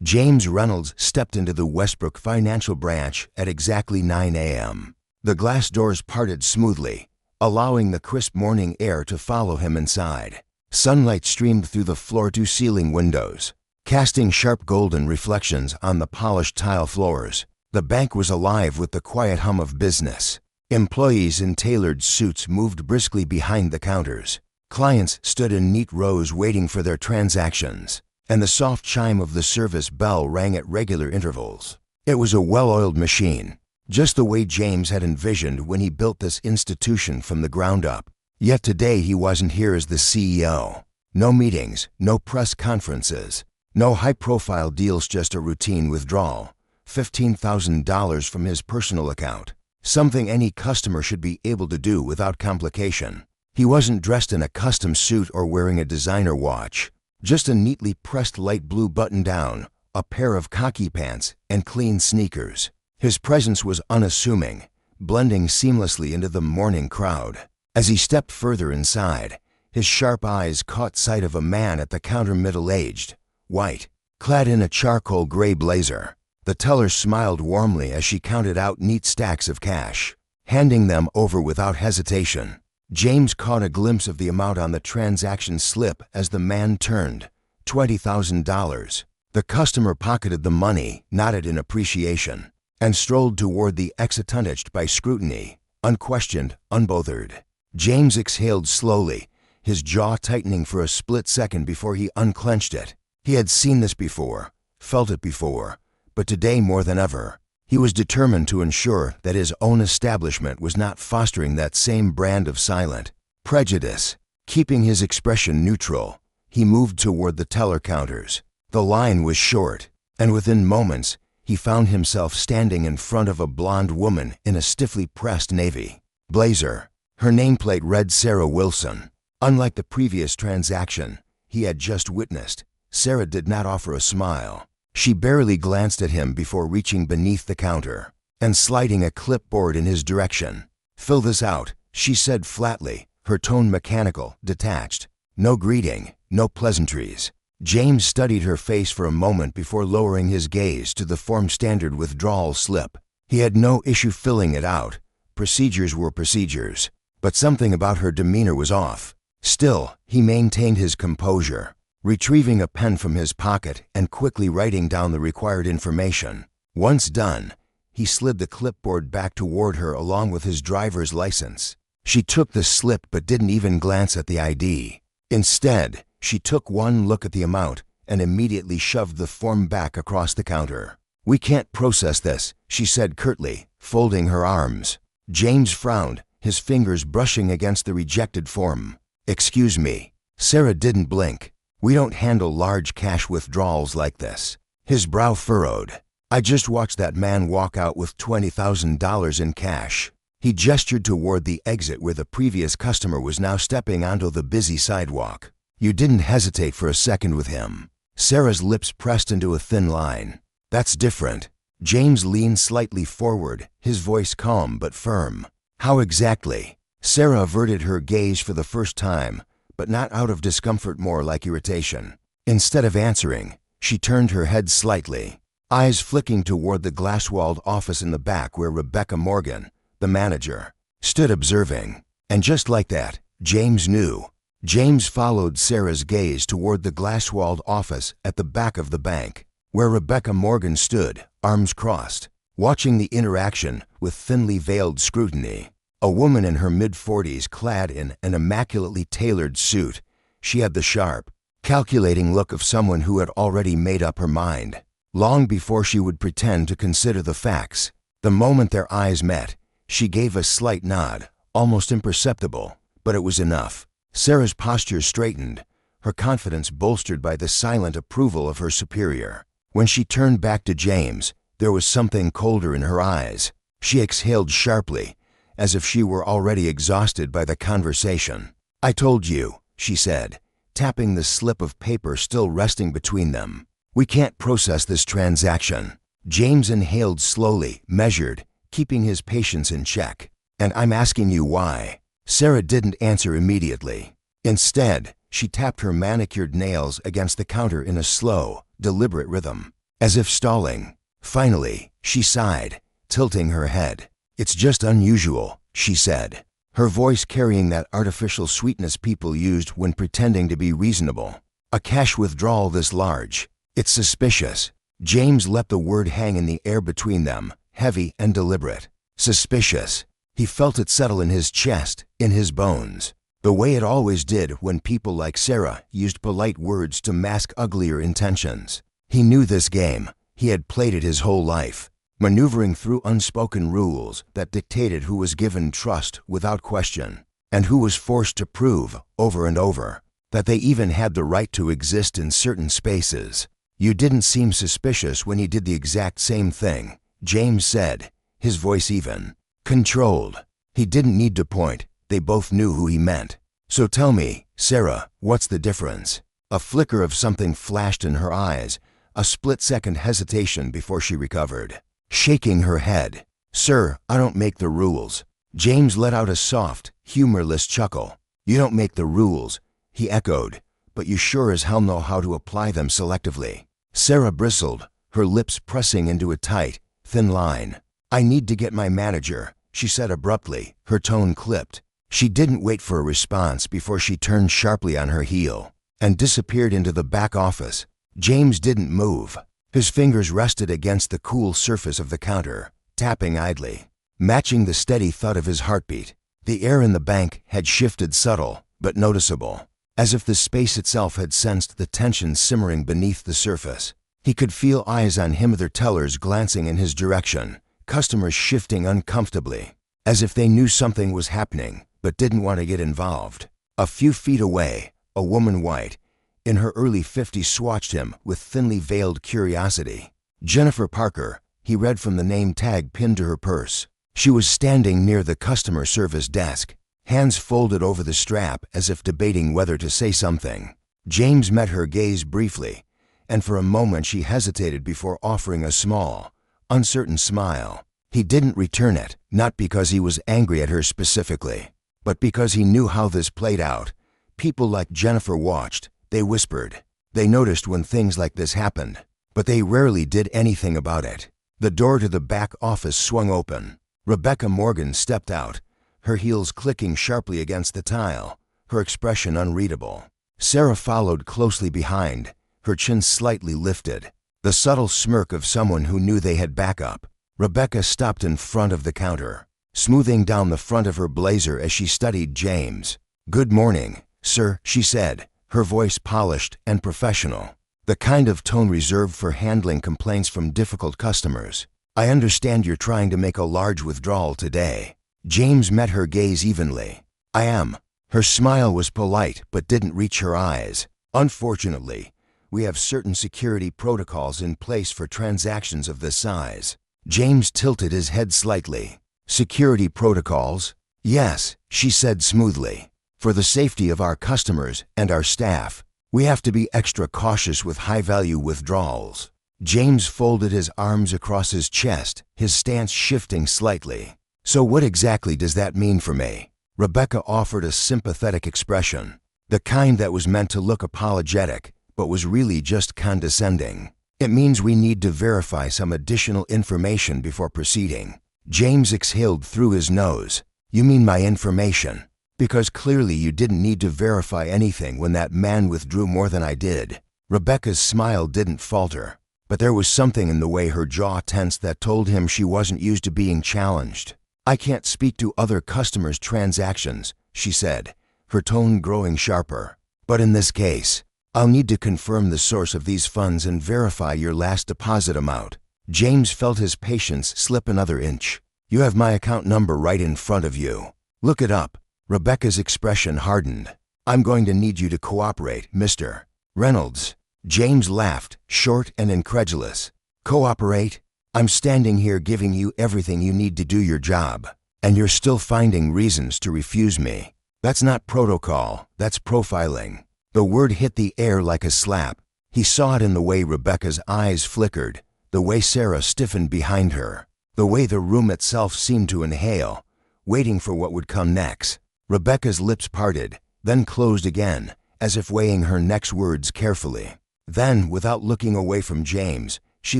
James Reynolds stepped into the Westbrook Financial branch at exactly 9 a.m. The glass doors parted smoothly, allowing the crisp morning air to follow him inside. Sunlight streamed through the floor-to-ceiling windows, casting sharp golden reflections on the polished tile floors. The bank was alive with the quiet hum of business. Employees in tailored suits moved briskly behind the counters. Clients stood in neat rows waiting for their transactions, and the soft chime of the service bell rang at regular intervals. It was a well-oiled machine, just the way James had envisioned when he built this institution from the ground up. Yet today he wasn't here as the CEO. No meetings, no press conferences, no high-profile deals, just a routine withdrawal. $15,000 from his personal account. Something any customer should be able to do without complication. He wasn't dressed in a custom suit or wearing a designer watch. Just a neatly pressed light blue button-down, a pair of khaki pants, and clean sneakers. His presence was unassuming, blending seamlessly into the morning crowd. As he stepped further inside, his sharp eyes caught sight of a man at the counter, middle-aged, white, clad in a charcoal gray blazer. The teller smiled warmly as she counted out neat stacks of cash, handing them over without hesitation. James caught a glimpse of the amount on the transaction slip as the man turned. $20,000. The customer pocketed the money, nodded in appreciation, and strolled toward the exit untouched by scrutiny, unquestioned, unbothered. James exhaled slowly, his jaw tightening for a split second before he unclenched it. He had seen this before, felt it before, but today more than ever, he was determined to ensure that his own establishment was not fostering that same brand of silent prejudice. Keeping his expression neutral, he moved toward the teller counters. The line was short, and within moments, he found himself standing in front of a blonde woman in a stiffly pressed navy blazer. Her nameplate read Sarah Wilson. Unlike the previous transaction he had just witnessed, Sarah did not offer a smile. She barely glanced at him before reaching beneath the counter and sliding a clipboard in his direction. "Fill this out," she said flatly, her tone mechanical, detached. No greeting, no pleasantries. James studied her face for a moment before lowering his gaze to the form standard withdrawal slip. He had no issue filling it out. Procedures were procedures, but something about her demeanor was off. Still, he maintained his composure, retrieving a pen from his pocket and quickly writing down the required information. Once done, he slid the clipboard back toward her along with his driver's license. She took the slip but didn't even glance at the ID. Instead, she took one look at the amount and immediately shoved the form back across the counter. "We can't process this," she said curtly, folding her arms. James frowned, his fingers brushing against the rejected form. "Excuse me." Sarah didn't blink. "We don't handle large cash withdrawals like this." His brow furrowed. "I just watched that man walk out with $20,000 in cash." He gestured toward the exit where the previous customer was now stepping onto the busy sidewalk. "You didn't hesitate for a second with him." Sarah's lips pressed into a thin line. "That's different." James leaned slightly forward, his voice calm but firm. "How exactly?" Sarah averted her gaze for the first time, but not out of discomfort, more like irritation. Instead of answering, she turned her head slightly, eyes flicking toward the glass-walled office in the back where Rebecca Morgan, the manager, stood observing. And just like that, James knew. James followed Sarah's gaze toward the glass-walled office at the back of the bank, where Rebecca Morgan stood, arms crossed, watching the interaction with thinly veiled scrutiny. A woman in her mid-40s clad in an immaculately tailored suit, she had the sharp, calculating look of someone who had already made up her mind, long before she would pretend to consider the facts. The moment their eyes met, she gave a slight nod, almost imperceptible, but it was enough. Sarah's posture straightened, her confidence bolstered by the silent approval of her superior. When she turned back to James, there was something colder in her eyes. She exhaled sharply, as if she were already exhausted by the conversation. "I told you," she said, tapping the slip of paper still resting between them. "We can't process this transaction." James inhaled slowly, measured, keeping his patience in check. "And I'm asking you why." Sarah didn't answer immediately. Instead, she tapped her manicured nails against the counter in a slow, deliberate rhythm. as if stalling. Finally, she sighed, tilting her head. "It's just unusual," she said, her voice carrying that artificial sweetness people used when pretending to be reasonable. "A cash withdrawal this large. It's suspicious." James let the word hang in the air between them, heavy and deliberate. Suspicious. He felt it settle in his chest, in his bones, the way it always did when people like Sarah used polite words to mask uglier intentions. He knew this game. He had played it his whole life, maneuvering through unspoken rules that dictated who was given trust without question, and who was forced to prove, over and over, that they even had the right to exist in certain spaces. "You didn't seem suspicious when he did the exact same thing," James said, his voice even, controlled. He didn't need to point. They both knew who he meant. "So tell me, Sarah, what's the difference?" A flicker of something flashed in her eyes, a split-second hesitation before she recovered, shaking her head. "Sir, I don't make the rules." James let out a soft, humorless chuckle. "You don't make the rules," he echoed, "but you sure as hell know how to apply them selectively." Sarah bristled, her lips pressing into a tight, thin line. "I need to get my manager," she said abruptly, her tone clipped. She didn't wait for a response before she turned sharply on her heel and disappeared into the back office. James didn't move. His fingers rested against the cool surface of the counter, tapping idly, matching the steady thud of his heartbeat. The air in the bank had shifted subtle, but noticeable, as if the space itself had sensed the tension simmering beneath the surface. He could feel eyes on him, their tellers glancing in his direction, customers shifting uncomfortably, as if they knew something was happening, but didn't want to get involved. A few feet away, a woman white, in her early 50s, swatched him with thinly veiled curiosity. Jennifer Parker, he read from the name tag pinned to her purse. She was standing near the customer service desk, hands folded over the strap as if debating whether to say something. James met her gaze briefly, and for a moment she hesitated before offering a small, uncertain smile. He didn't return it, not because he was angry at her specifically, but because he knew how this played out. People like Jennifer watched, they whispered, they noticed when things like this happened, but they rarely did anything about it. The door to the back office swung open. Rebecca Morgan stepped out, her heels clicking sharply against the tile, her expression unreadable. Sarah followed closely behind, her chin slightly lifted, the subtle smirk of someone who knew they had backup. Rebecca stopped in front of the counter, smoothing down the front of her blazer as she studied James. "Good morning, sir," she said, her voice polished and professional, the kind of tone reserved for handling complaints from difficult customers. "I understand you're trying to make a large withdrawal today." James met her gaze evenly. "I am." Her smile was polite but didn't reach her eyes. "Unfortunately, we have certain security protocols in place for transactions of this size." James tilted his head slightly. "Security protocols?" "Yes," she said smoothly. "For the safety of our customers and our staff, we have to be extra cautious with high-value withdrawals." James folded his arms across his chest, his stance shifting slightly. "So what exactly does that mean for me?" Rebecca offered a sympathetic expression, the kind that was meant to look apologetic, but was really just condescending. "It means we need to verify some additional information before proceeding." James exhaled through his nose. "You mean my information? Because clearly you didn't need to verify anything when that man withdrew more than I did." Rebecca's smile didn't falter, but there was something in the way her jaw tensed that told him she wasn't used to being challenged. "I can't speak to other customers' transactions," she said, her tone growing sharper. "But in this case, I'll need to confirm the source of these funds and verify your last deposit amount." James felt his patience slip another inch. "You have my account number right in front of you. Look it up." Rebecca's expression hardened. "I'm going to need you to cooperate, Mr. Reynolds." James laughed, short and incredulous. "Cooperate? I'm standing here giving you everything you need to do your job, and you're still finding reasons to refuse me. That's not protocol, that's profiling." The word hit the air like a slap. He saw it in the way Rebecca's eyes flickered, the way Sarah stiffened behind her, the way the room itself seemed to inhale, waiting for what would come next. Rebecca's lips parted, then closed again, as if weighing her next words carefully. Then, without looking away from James, She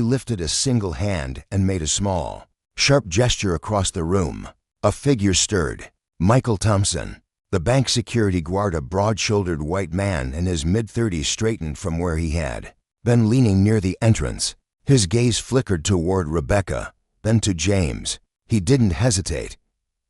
lifted a single hand and made a small, sharp gesture across the room. A figure stirred. Michael Thompson. The bank security guard, a broad-shouldered white man in his mid-30s, straightened from where he had been leaning near the entrance. His gaze flickered toward Rebecca, then to James. He didn't hesitate.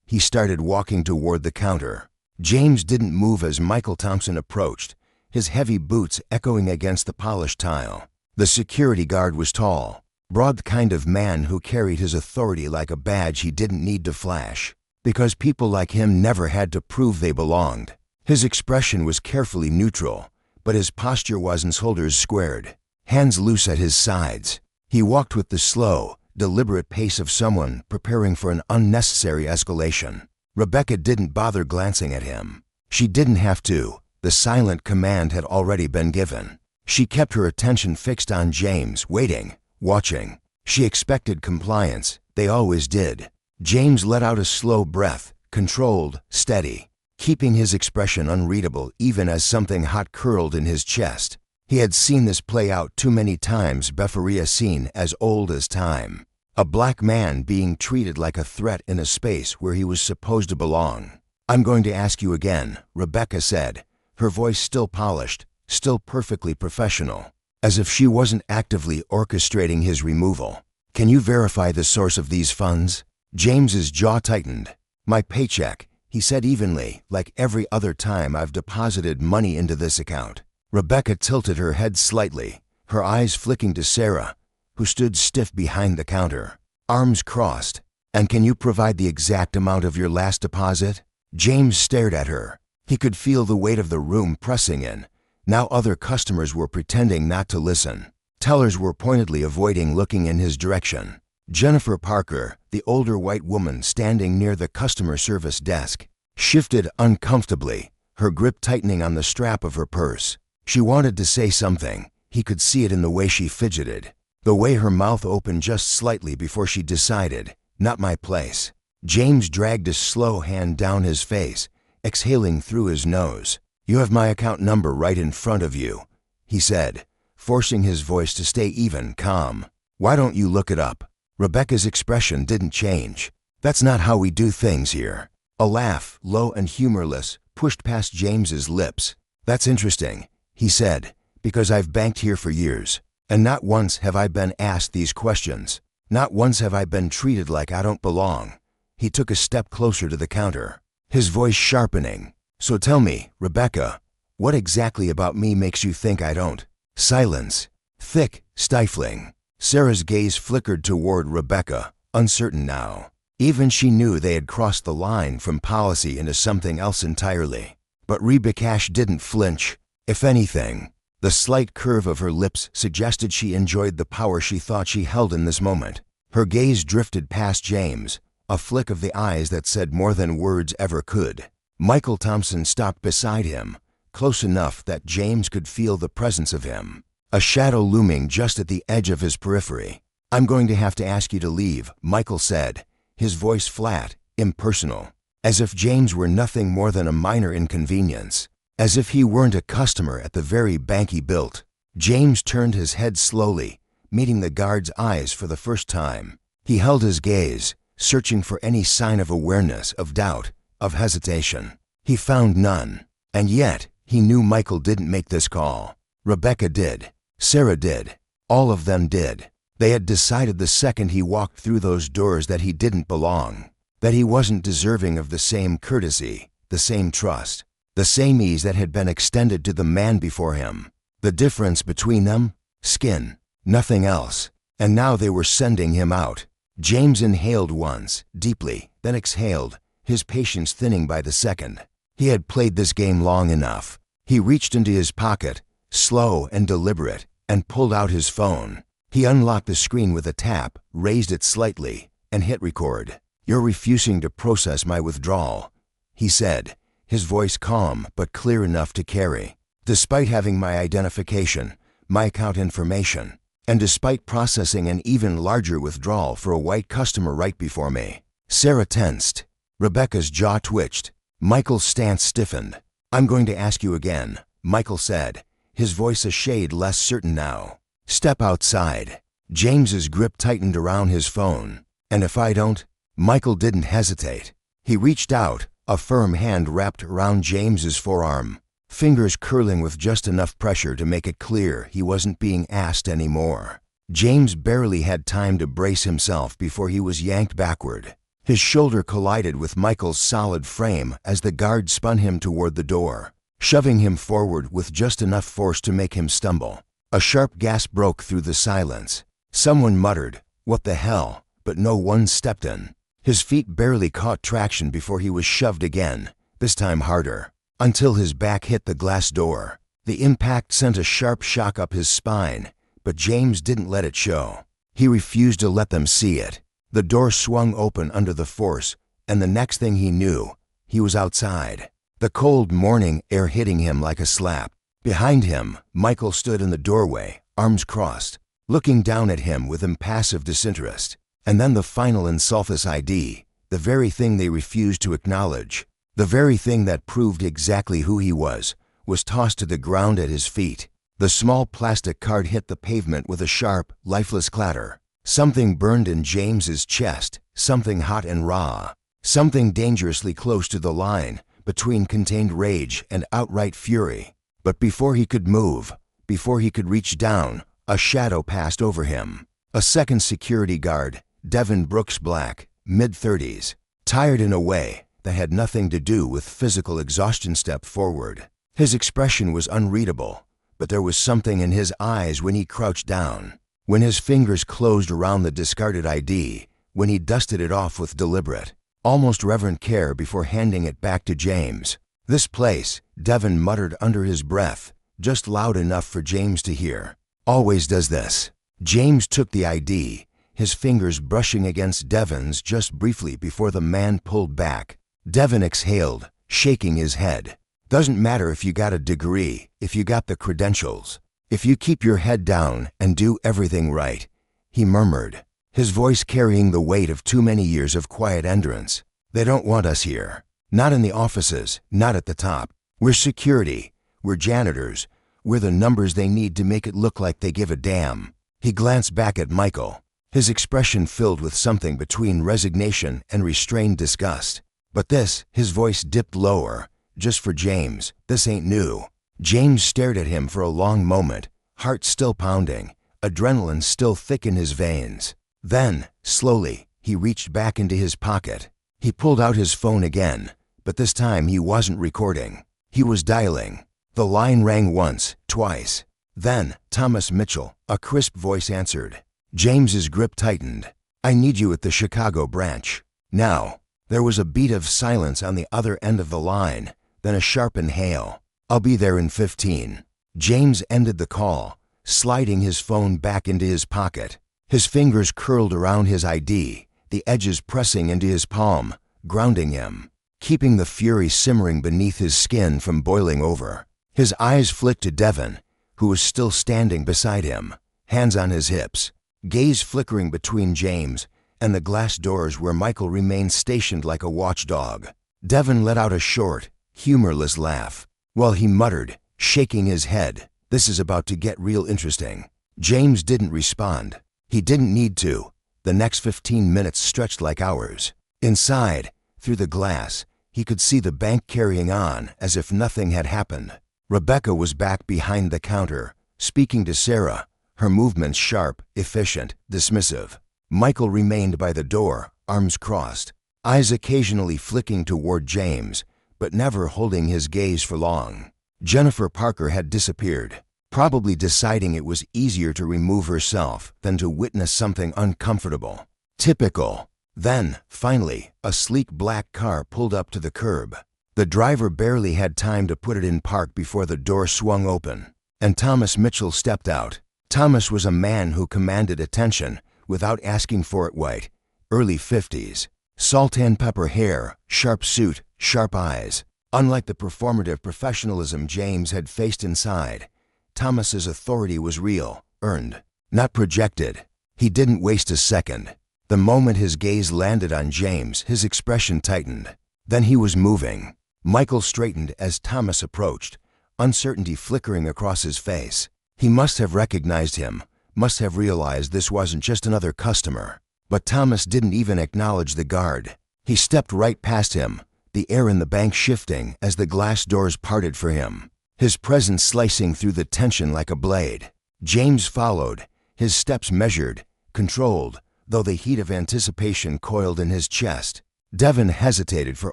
He started walking toward the counter. James didn't move as Michael Thompson approached, his heavy boots echoing against the polished tile. The security guard was tall, broad, the kind of man who carried his authority like a badge he didn't need to flash, because people like him never had to prove they belonged. His expression was carefully neutral, but his posture wasn't. Shoulders squared, hands loose at his sides. He walked with the slow, deliberate pace of someone preparing for an unnecessary escalation. Rebecca didn't bother glancing at him. She didn't have to. The silent command had already been given. She kept her attention fixed on James, waiting, watching. She expected compliance. They always did. James let out a slow breath, controlled, steady, keeping his expression unreadable even as something hot curled in his chest. He had seen this play out too many times. Bepharia scene as old as time. A black man being treated like a threat in a space where he was supposed to belong. "I'm going to ask you again," Rebecca said, her voice still polished, still perfectly professional, as if she wasn't actively orchestrating his removal. "Can you verify the source of these funds?" James's jaw tightened. "My paycheck," he said evenly, "like every other time I've deposited money into this account." Rebecca tilted her head slightly, her eyes flicking to Sarah, who stood stiff behind the counter, arms crossed. "And can you provide the exact amount of your last deposit?" James stared at her. He could feel the weight of the room pressing in. Now other customers were pretending not to listen. Tellers were pointedly avoiding looking in his direction. Jennifer Parker, the older white woman standing near the customer service desk, shifted uncomfortably, her grip tightening on the strap of her purse. She wanted to say something. He could see it in the way she fidgeted, the way her mouth opened just slightly before she decided, "Not my place." James dragged a slow hand down his face, exhaling through his nose. "You have my account number right in front of you," he said, forcing his voice to stay even, calm. "Why don't you look it up?" Rebecca's expression didn't change. "That's not how we do things here." A laugh, low and humorless, pushed past James's lips. "That's interesting," he said, "because I've banked here for years, and not once have I been asked these questions. Not once have I been treated like I don't belong." He took a step closer to the counter, his voice sharpening. "So tell me, Rebecca, what exactly about me makes you think I don't?" Silence. Thick, stifling. Sarah's gaze flickered toward Rebecca, uncertain now. Even she knew they had crossed the line from policy into something else entirely. But Rebecca didn't flinch. If anything, the slight curve of her lips suggested she enjoyed the power she thought she held in this moment. Her gaze drifted past James, a flick of the eyes that said more than words ever could. Michael Thompson stopped beside him, close enough that James could feel the presence of him, a shadow looming just at the edge of his periphery. "I'm going to have to ask you to leave," Michael said, his voice flat, impersonal, as if James were nothing more than a minor inconvenience, as if he weren't a customer at the very bank he built. James turned his head slowly, meeting the guard's eyes for the first time. He held his gaze, searching for any sign of awareness, of doubt, of hesitation. He found none. And yet, he knew Michael didn't make this call. Rebecca did. Sarah did. All of them did. They had decided the second he walked through those doors that he didn't belong, that he wasn't deserving of the same courtesy, the same trust, the same ease that had been extended to the man before him. The difference between them? Skin. Nothing else. And now they were sending him out. James inhaled once, deeply, then exhaled, his patience thinning by the second. He had played this game long enough. He reached into his pocket, slow and deliberate, and pulled out his phone. He unlocked the screen with a tap, raised it slightly, and hit record. "You're refusing to process my withdrawal," he said, his voice calm but clear enough to carry. "Despite having my identification, my account information, and despite processing an even larger withdrawal for a white customer right before me." Sarah tensed. Rebecca's jaw twitched. Michael's stance stiffened. "I'm going to ask you again," Michael said, his voice a shade less certain now. "Step outside." James's grip tightened around his phone. "And if I don't?" Michael didn't hesitate. He reached out, a firm hand wrapped around James's forearm, fingers curling with just enough pressure to make it clear he wasn't being asked anymore. James barely had time to brace himself before he was yanked backward. His shoulder collided with Michael's solid frame as the guard spun him toward the door, shoving him forward with just enough force to make him stumble. A sharp gasp broke through the silence. Someone muttered, "What the hell?" but no one stepped in. His feet barely caught traction before he was shoved again, this time harder, until his back hit the glass door. The impact sent a sharp shock up his spine, but James didn't let it show. He refused to let them see it. The door swung open under the force, and the next thing he knew, he was outside, the cold morning air hitting him like a slap. Behind him, Michael stood in the doorway, arms crossed, looking down at him with impassive disinterest. And then the final insultus ID, the very thing they refused to acknowledge, the very thing that proved exactly who he was tossed to the ground at his feet. The small plastic card hit the pavement with a sharp, lifeless clatter. Something burned in James's chest, something hot and raw, something dangerously close to the line between contained rage and outright fury. But before he could move, before he could reach down, a shadow passed over him. A second security guard, Devin Brooks Black, mid-30s, tired in a way that had nothing to do with physical exhaustion, stepped forward. His expression was unreadable, but there was something in his eyes when he crouched down, when his fingers closed around the discarded ID, when he dusted it off with deliberate, almost reverent care before handing it back to James. "This place," Devin muttered under his breath, just loud enough for James to hear, "always does this." James took the ID, his fingers brushing against Devin's just briefly before the man pulled back. Devin exhaled, shaking his head. "Doesn't matter if you got a degree, if you got the credentials, if you keep your head down and do everything right," he murmured, his voice carrying the weight of too many years of quiet endurance. "They don't want us here. Not in the offices, not at the top. We're security, we're janitors, we're the numbers they need to make it look like they give a damn." He glanced back at Michael, his expression filled with something between resignation and restrained disgust. "But this," his voice dipped lower, "just for James, this ain't new." James stared at him for a long moment, heart still pounding, adrenaline still thick in his veins. Then, slowly, he reached back into his pocket. He pulled out his phone again, but this time he wasn't recording. He was dialing. The line rang once, twice. Then, Thomas Mitchell, a crisp voice answered. James's grip tightened. "I need you at the Chicago branch. Now." There was a beat of silence on the other end of the line, then a sharp inhale. "I'll be there in 15. James ended the call, sliding his phone back into his pocket. His fingers curled around his ID, the edges pressing into his palm, grounding him, keeping the fury simmering beneath his skin from boiling over. His eyes flicked to Devin, who was still standing beside him, hands on his hips, gaze flickering between James and the glass doors where Michael remained stationed like a watchdog. Devin let out a short, humorless laugh, while he muttered, shaking his head, "This is about to get real interesting." James didn't respond. He didn't need to. The next 15 minutes stretched like hours. Inside, through the glass, he could see the bank carrying on as if nothing had happened. Rebecca was back behind the counter, speaking to Sarah, her movements sharp, efficient, dismissive. Michael remained by the door, arms crossed, eyes occasionally flicking toward James, but never holding his gaze for long. Jennifer Parker had disappeared, probably deciding it was easier to remove herself than to witness something uncomfortable. Typical. Then, finally, a sleek black car pulled up to the curb. The driver barely had time to put it in park before the door swung open, and Thomas Mitchell stepped out. Thomas was a man who commanded attention without asking for it. White, early 50s, salt and pepper hair, sharp suit, sharp eyes. Unlike the performative professionalism James had faced inside, Thomas's authority was real, earned, not projected. He didn't waste a second. The moment his gaze landed on James, his expression tightened. Then he was moving. Michael straightened as Thomas approached, uncertainty flickering across his face. He must have recognized him, must have realized this wasn't just another customer. But Thomas didn't even acknowledge the guard. He stepped right past him, the air in the bank shifting as the glass doors parted for him, his presence slicing through the tension like a blade. James followed, his steps measured, controlled, though the heat of anticipation coiled in his chest. Devon hesitated for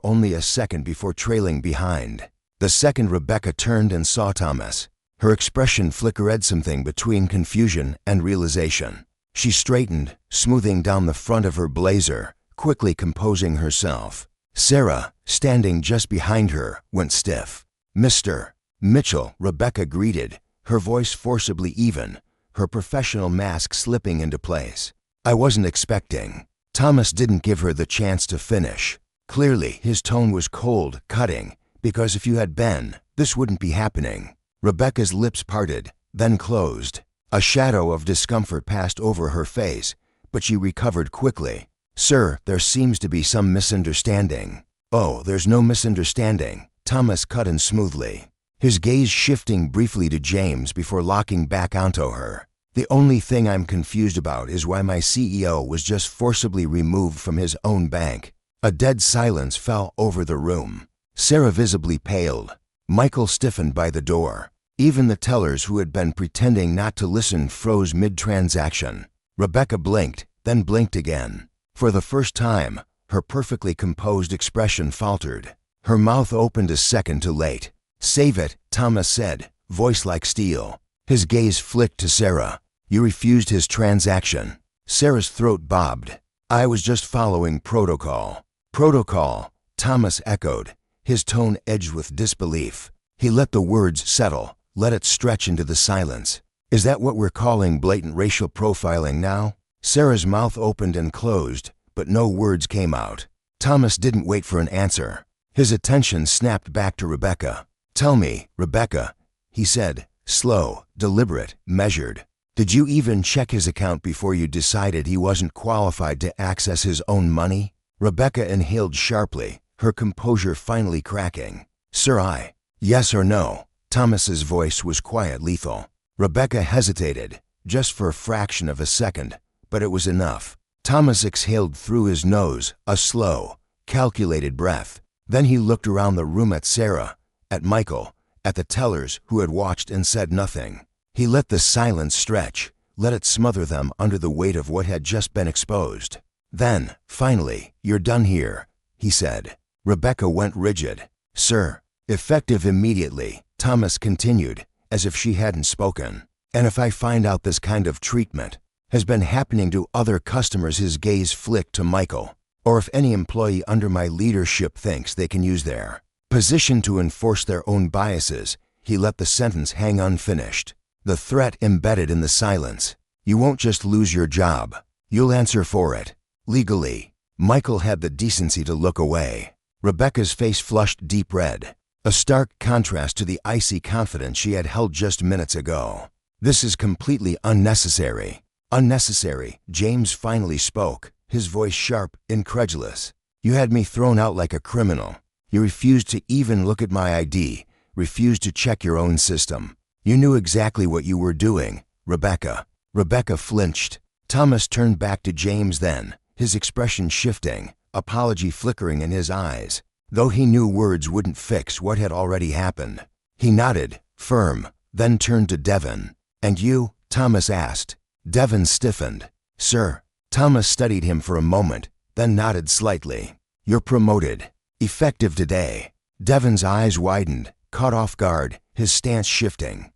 only a second before trailing behind. The second Rebecca turned and saw Thomas, her expression flickered something between confusion and realization. She straightened, smoothing down the front of her blazer, quickly composing herself. Sarah, standing just behind her, went stiff. "Mr. Mitchell," Rebecca greeted, her voice forcibly even, her professional mask slipping into place. "I wasn't expecting." Thomas didn't give her the chance to finish. Clearly, his tone was cold, cutting, because if you had been, this wouldn't be happening. Rebecca's lips parted, then closed. A shadow of discomfort passed over her face, but she recovered quickly. "Sir, there seems to be some misunderstanding." "Oh, there's no misunderstanding," Thomas cut in smoothly, his gaze shifting briefly to James before locking back onto her. "The only thing I'm confused about is why my CEO was just forcibly removed from his own bank." A dead silence fell over the room. Sarah visibly paled. Michael stiffened by the door. Even the tellers who had been pretending not to listen froze mid-transaction. Rebecca blinked, then blinked again. For the first time, her perfectly composed expression faltered. Her mouth opened a second too late. "Save it," Thomas said, voice like steel. His gaze flicked to Sarah. "You refused his transaction." Sarah's throat bobbed. "I was just following protocol." "Protocol," Thomas echoed, his tone edged with disbelief. He let the words settle, let it stretch into the silence. "Is that what we're calling blatant racial profiling now?" Sarah's mouth opened and closed, but no words came out. Thomas didn't wait for an answer. His attention snapped back to Rebecca. "Tell me, Rebecca," he said, slow, deliberate, measured. "Did you even check his account before you decided he wasn't qualified to access his own money?" Rebecca inhaled sharply, her composure finally cracking. "Sir, yes or no?" Thomas's voice was quiet, lethal. Rebecca hesitated, just for a fraction of a second, but it was enough. Thomas exhaled through his nose, a slow, calculated breath. Then he looked around the room at Sarah, at Michael, at the tellers who had watched and said nothing. He let the silence stretch, let it smother them under the weight of what had just been exposed. Then, finally, "You're done here," he said. Rebecca went rigid. "Sir." "Effective immediately," Thomas continued, as if she hadn't spoken. "And if I find out this kind of treatment has been happening to other customers," his gaze flicked to Michael, "or if any employee under my leadership thinks they can use their position to enforce their own biases," he let the sentence hang unfinished. The threat embedded in the silence. "You won't just lose your job. You'll answer for it. Legally." Michael had the decency to look away. Rebecca's face flushed deep red, a stark contrast to the icy confidence she had held just minutes ago. "This is completely unnecessary." "Unnecessary," James finally spoke, his voice sharp, incredulous. "You had me thrown out like a criminal. You refused to even look at my ID, refused to check your own system. You knew exactly what you were doing, Rebecca." Rebecca flinched. Thomas turned back to James then, his expression shifting, apology flickering in his eyes, though he knew words wouldn't fix what had already happened. He nodded, firm, then turned to Devon. "And you?" Thomas asked. Devon stiffened. "Sir." Thomas studied him for a moment, then nodded slightly. "You're promoted. Effective today." Devon's eyes widened, caught off guard, his stance shifting.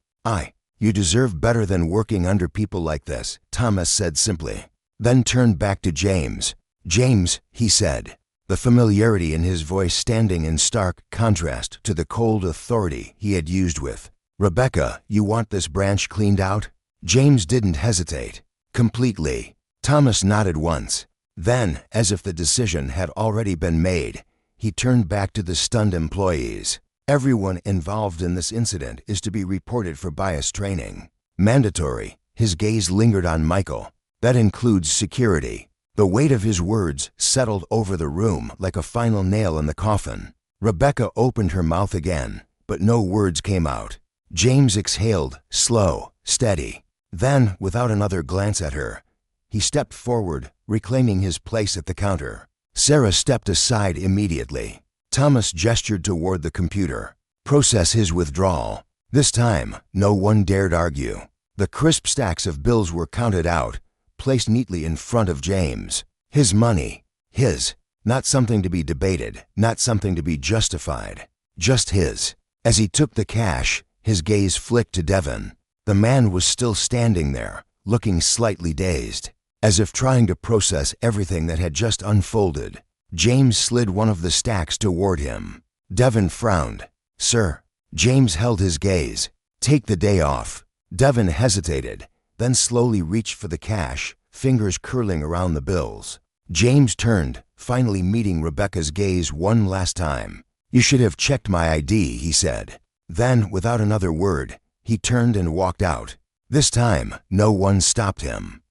You deserve better than working under people like this," Thomas said simply, then turned back to James. "James," he said, the familiarity in his voice standing in stark contrast to the cold authority he had used with Rebecca. "You want this branch cleaned out?" James didn't hesitate. "Completely." Thomas nodded once. Then, as if the decision had already been made, he turned back to the stunned employees. "Everyone involved in this incident is to be reported for bias training. Mandatory." His gaze lingered on Michael. "That includes security." The weight of his words settled over the room like a final nail in the coffin. Rebecca opened her mouth again, but no words came out. James exhaled, slow, steady. Then, without another glance at her, he stepped forward, reclaiming his place at the counter. Sarah stepped aside immediately. Thomas gestured toward the computer. Process his withdrawal. This time, no one dared argue. The crisp stacks of bills were counted out, placed neatly in front of James. His money. His. Not something to be debated, not something to be justified. Just his. As he took the cash, his gaze flicked to Devon. The man was still standing there, looking slightly dazed, as if trying to process everything that had just unfolded. James slid one of the stacks toward him. Devon frowned. "Sir." James held his gaze. "Take the day off." Devon hesitated, then slowly reached for the cash, fingers curling around the bills. James turned, finally meeting Rebecca's gaze one last time. "You should have checked my ID," he said. Then, without another word, he turned and walked out. This time, no one stopped him.